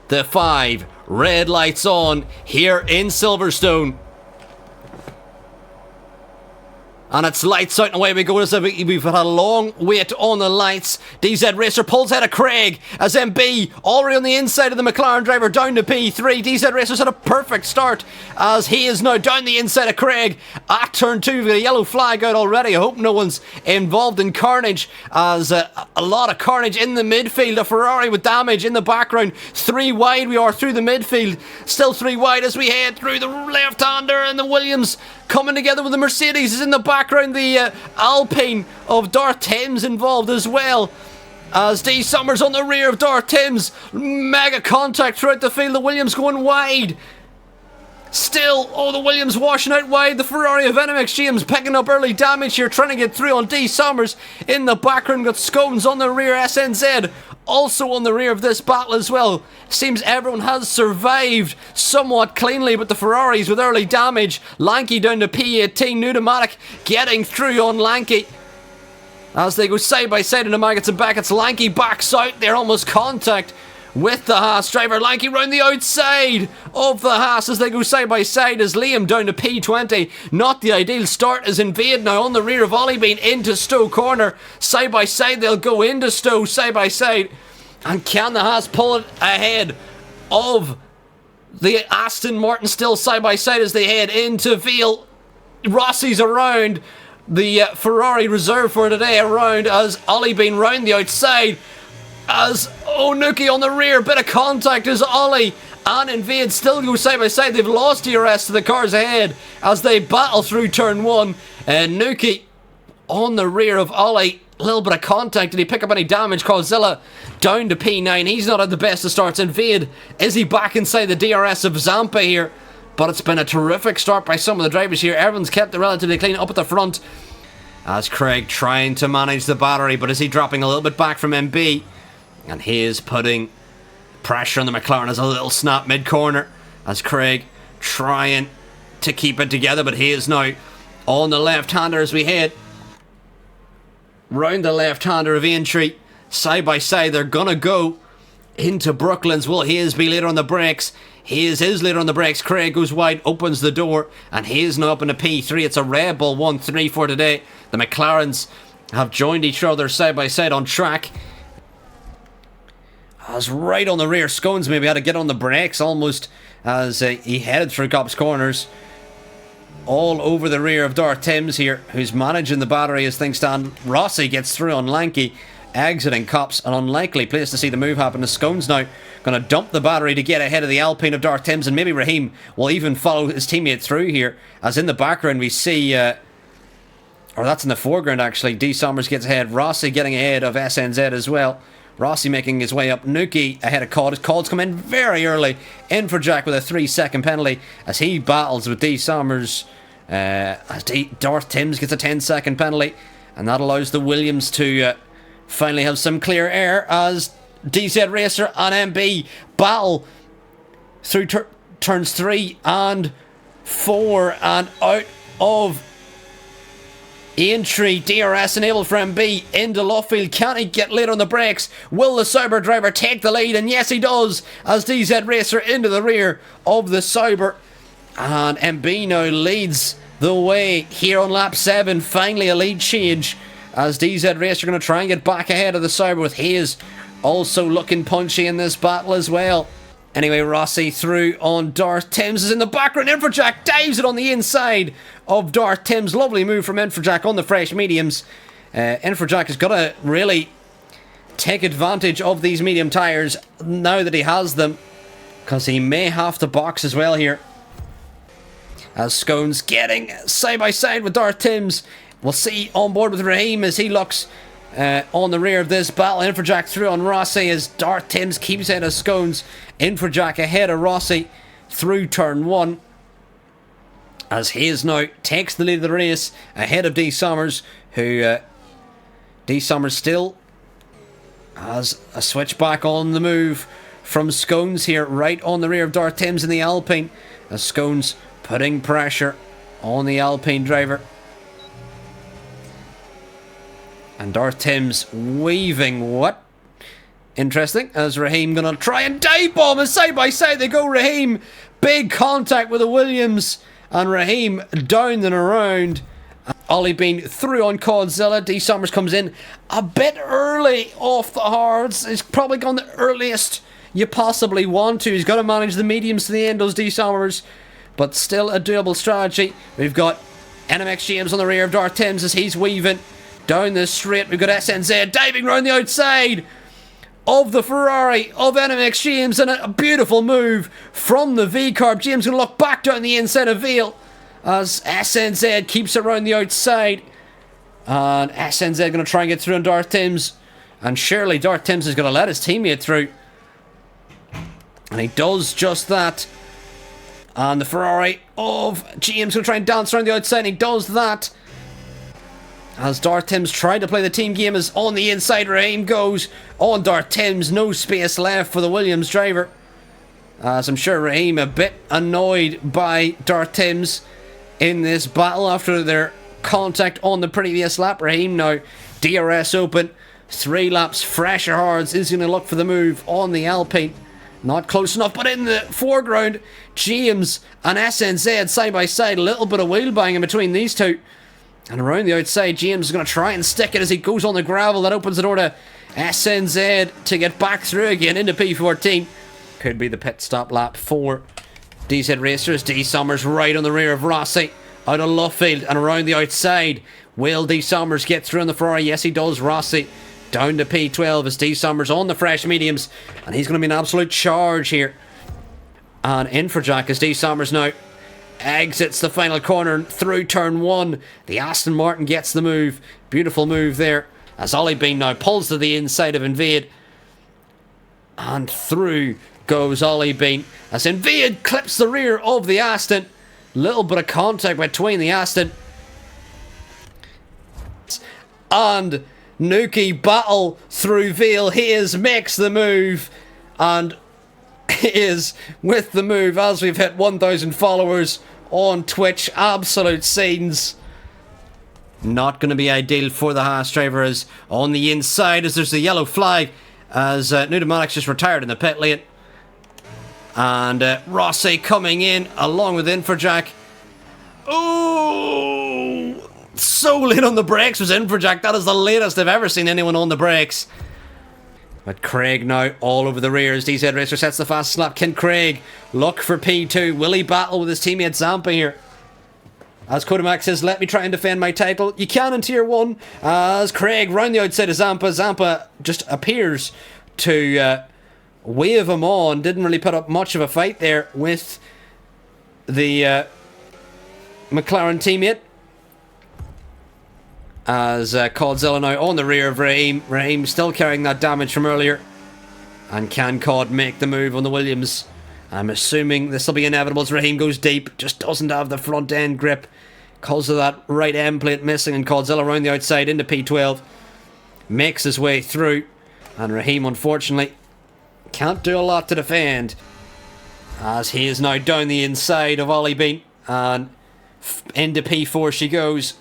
the 5. Red lights on here in Silverstone. And it's lights out and away we go. We've had a long wait on the lights. DZ Racer pulls out of Craig as MB already on the inside of the McLaren driver down to P3. DZ Racer's had a perfect start as he is now down the inside of Craig at turn 2 with a yellow flag out already. I hope no one's involved in carnage as a lot of carnage in the midfield. A Ferrari with damage in the background. 3 wide we are through the midfield. Still 3 wide as we head through the left-hander, and the Williams coming together with the Mercedes is in the background. The Alpine of Darth Thames involved as well, as D Summers on the rear of Darth Thames. Mega contact throughout the field. The Williams going wide. Still, the Williams washing out wide. The Ferrari of NMX James picking up early damage here, trying to get through on D Summers. In the background, got Scones on the rear. SNZ also on the rear of this battle as well. Seems everyone has survived somewhat cleanly, but the Ferraris with early damage. Lanky down to P18. Pneumatic getting through on Lanky as they go side by side in the Maggots and Beckett's. Lanky backs out there, almost contact with the Haas driver. Lanky round the outside of the Haas as they go side by side as Liam down to P20. Not the ideal start as Invade now on the rear of Ollie Bean into Stowe corner. Side by side they'll go into Stowe side by side. And can the Haas pull it ahead of the Aston Martin? Still side by side as they head into Veal. Rossi's around. The Ferrari reserved for today around as Ollie Bean round the outside. As Nuki on the rear, bit of contact as Ollie and Invade still go side by side. They've lost DRS to the cars ahead as they battle through turn 1. And Nuki on the rear of Ollie, a little bit of contact. Did he pick up any damage? Cauzilla down to P9. He's not had the best of starts. Invade, is he back inside the DRS of Zampa here? But it's been a terrific start by some of the drivers here. Everyone's kept it relatively clean up at the front as Craig trying to manage the battery, but is he dropping a little bit back from MB? And he is putting pressure on the McLaren as a little snap mid-corner as Craig trying to keep it together, but he is now on the left-hander as we head round the left-hander of Aintree. Side by side, they're gonna go into Brooklands. Will Hayes be later on the brakes? Hayes is later on the brakes. Craig goes wide, opens the door, and Hayes now up in a P3. It's a Red Bull 1-3 for today. The McLarens have joined each other side by side on track. As right on the rear, Scones maybe had to get on the brakes almost as he headed through Copse corners. All over the rear of Darth Thames here, who's managing the battery as things stand. Rossi gets through on Lanky, exiting Copse. An unlikely place to see the move happen as Scones now going to dump the battery to get ahead of the Alpine of Darth Thames, and maybe Raheem will even follow his teammate through here, as in the background we see, or that's in the foreground actually, D Summers gets ahead, Rossi getting ahead of SNZ as well. Rossi making his way up. Nuki ahead of Cod. Cod's come in very early. In for Jack with a 3-second penalty as he battles with D Summers. As Darth Thames gets a 10-second penalty. And that allows the Williams to finally have some clear air as DZ Racer and MB battle through turns 3 and 4 and out of Aintree. DRS enabled for MB into Luffield. Can he get late on the brakes? Will the Sauber driver take the lead? And yes, he does, as DZ Racer into the rear of the Sauber. And MB now leads the way here on lap 7. Finally a lead change as DZ Racer going to try and get back ahead of the Sauber, with Hayes also looking punchy in this battle as well. Anyway, Rossi through on Darth Thames is in the background. Infrajack dives it on the inside of Darth Thames. Lovely move from Infrajack on the fresh mediums. Infrajack has got to really take advantage of these medium tyres now that he has them, because he may have to box as well here. As Scones getting side by side with Darth Thames. We'll see on board with Raheem as he looks on the rear of this battle. Infrajack through on Rossi as Darth Thames keeps ahead of Scones. Infrajack ahead of Rossi through turn 1 as Hayes now takes the lead of the race ahead of D Summers, who D Summers still has a switchback on the move from Scones here, right on the rear of Darth Thames in the Alpine, as Scones putting pressure on the Alpine driver. And Darth Thames weaving what Interesting, as Raheem gonna try and dive bomb, and side by side they go. Raheem, big contact with the Williams, and Raheem down and around. Ollie Bean through on Codzilla. D Summers comes in a bit early off the hards. He's probably gone the earliest you possibly want to. He's got to manage the mediums to the end, those D Summers, but still a doable strategy. We've got NMX James on the rear of Darth Thames as he's weaving down the straight. We've got SNZ diving round the outside of the Ferrari of NMX James, and a beautiful move from the V-Carb. James going to look back down the inside of Veal as SNZ keeps it around the outside, and SNZ going to try and get through on Darth Thames, and surely Darth Thames is going to let his teammate through, and he does just that. And the Ferrari of James going to try and dance around the outside, and he does that as Darth Thames tried to play the team game. As on the inside Raheem goes on Darth Thames, no space left for the Williams driver, as I'm sure Raheem a bit annoyed by Darth Thames in this battle after their contact on the previous lap. Raheem now DRS open, 3 laps fresher hards, is going to look for the move on the Alpine. Not close enough, but in the foreground James and SNZ side by side. A little bit of wheel banging between these two, and around the outside James is going to try and stick it as he goes on the gravel. That opens the door to SNZ to get back through again into P14. Could be the pit stop lap for DZ Racers. D Summers right on the rear of Rossi out of Luffield, and around the outside. Will D Summers get through on the Ferrari? Yes, he does. Rossi down to P12 as D Summers on the fresh mediums, and he's going to be an absolute charge here. And in for Jack as D Summers now exits the final corner through turn 1. The Aston Martin gets the move. Beautiful move there as Ollie Bean now pulls to the inside of Invade, and through goes Ollie Bean as Invade clips the rear of the Aston. Little bit of contact between the Aston and Nuki. Battle through Veal. Hayes makes the move and is with the move as we've hit 1,000 followers on Twitch. Absolute scenes. Not going to be ideal for the Haas driver, as on the inside as there's the yellow flag as Pneumatics just retired in the pit lane. And Rossi coming in along with Infrajack. Oh, so late on the brakes was Infrajack. That is the latest I've ever seen anyone on the brakes. But Craig now all over the rear as DZ Racer sets the fast slap. Can Craig look for P2? Will he battle with his teammate Zampa here? As Kodamax says, let me try and defend my title. You can in Tier 1. As Craig round the outside of Zampa. Zampa just appears to wave him on. Didn't really put up much of a fight there with the McLaren teammate. As Codzilla now on the rear of Raheem. Raheem still carrying that damage from earlier. And can Cod make the move on the Williams? I'm assuming this will be inevitable as Raheem goes deep. Just doesn't have the front end grip because of that right end plate missing. And Codzilla around the outside into P12. Makes his way through. And Raheem unfortunately can't do a lot to defend, as he is now down the inside of Ollie Bean. And into P4 she goes.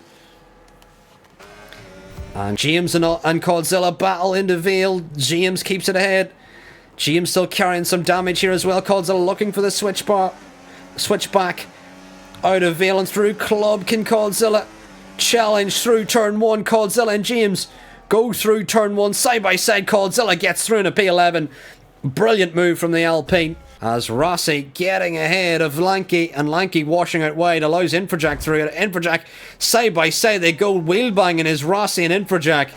And James and Codzilla battle into Veal. James keeps it ahead. James still carrying some damage here as well. Codzilla looking for the switch back out of Veal and through Club. Can Codzilla challenge through turn 1? Codzilla and James go through turn 1 side by side. Codzilla gets through in a P11. Brilliant move from the Alpine as Rossi getting ahead of Lanky, and Lanky washing out wide allows Infrajack through. Infrajack side by side they go. Wheel banging is Rossi and Infrajack.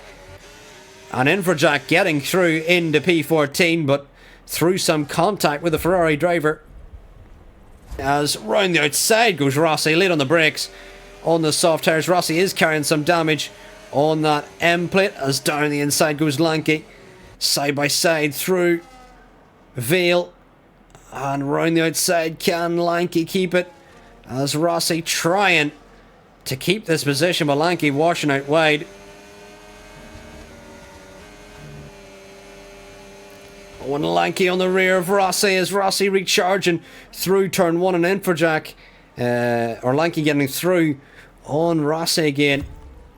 And Infrajack getting through into P14, but through some contact with the Ferrari driver. As round the outside goes Rossi, late on the brakes on the soft tires. Rossi is carrying some damage on that M plate as down the inside goes Lanky. Side by side through Veal. And round the outside, can Lanky keep it? As Rossi trying to keep this position, but Lanky washing out wide. One Lanky on the rear of Rossi as Rossi recharging through turn 1 and Infrajack. Or Lanky getting through on Rossi again.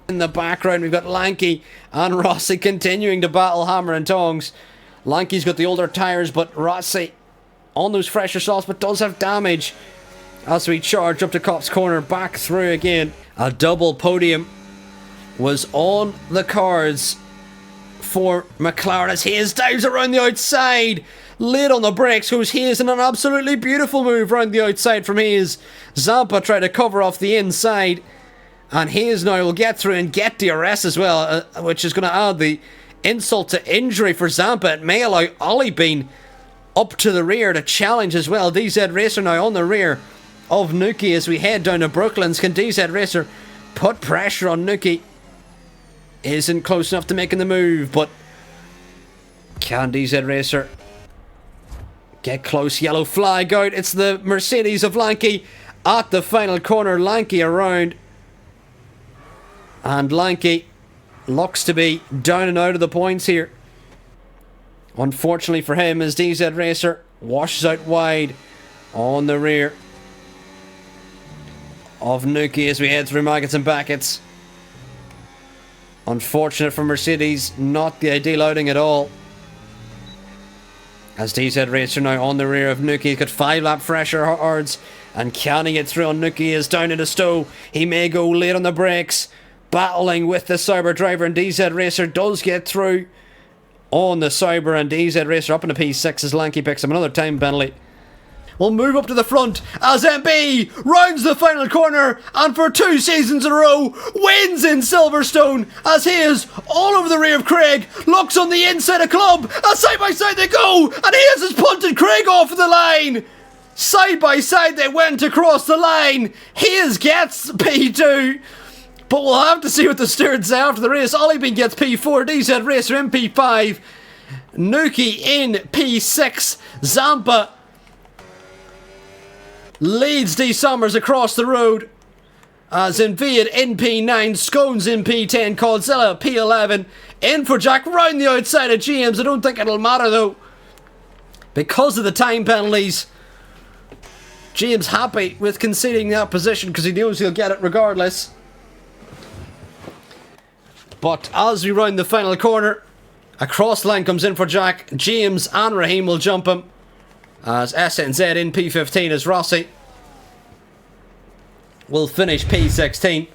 In the background we've got Lanky and Rossi continuing to battle hammer and tongs. Lanky's got the older tyres, but Rossi on those fresher softs, but does have damage as we charge up to Copse Corner, back through again. A double podium was on the cards for McLaren as Hayes dives around the outside. Lid on the brakes goes Hayes in an absolutely beautiful move round the outside from Hayes. Zampa tried to cover off the inside, and Hayes now will get through and get DRS as well, which is going to add the insult to injury for Zampa. It may allow Ollie Bean up to the rear to challenge as well. DZ Racer now on the rear of Nuki as we head down to Brooklands. Can DZ Racer put pressure on Nuki? Isn't close enough to making the move, but can DZ Racer get close? Yellow flag out. It's the Mercedes of Lanky at the final corner. Lanky around, and Lanky looks to be down and out of the points here. Unfortunately for him, as DZ Racer washes out wide on the rear of Nuki as we head through Maggots and Backets. Unfortunate for Mercedes, not the ideal outing at all. As DZ Racer now on the rear of Nuki, he's got 5 lap fresher hards, and can he get through on Nuki? Is down in the stow. He may go late on the brakes, battling with the Sauber driver, and DZ Racer does get through on the Sauber, and DZ Racer up in the P6 as Lanky picks up another time penalty. We'll move up to the front as MB rounds the final corner, and for 2 seasons in a row wins in Silverstone as he is all over the rear of Craig. Looks on the inside of Club as side by side they go, and Hayes has punted Craig off of the line. Side by side they went across the line. Hayes gets P2, but we'll have to see what the stewards say after the race. Ollie Bean gets P4, DZ Racer in P5, Nuki in P6, Zampa leads D Summers across the road as Inviad in P9, Scones in P10, Coldzilla P11, in for Jack round the outside of James. I don't think it'll matter though because of the time penalties. James happy with conceding that position because he knows he'll get it regardless. But as we round the final corner, a cross line comes in for Jack. James and Raheem will jump him as SNZ in P15 as Rossi will finish P16.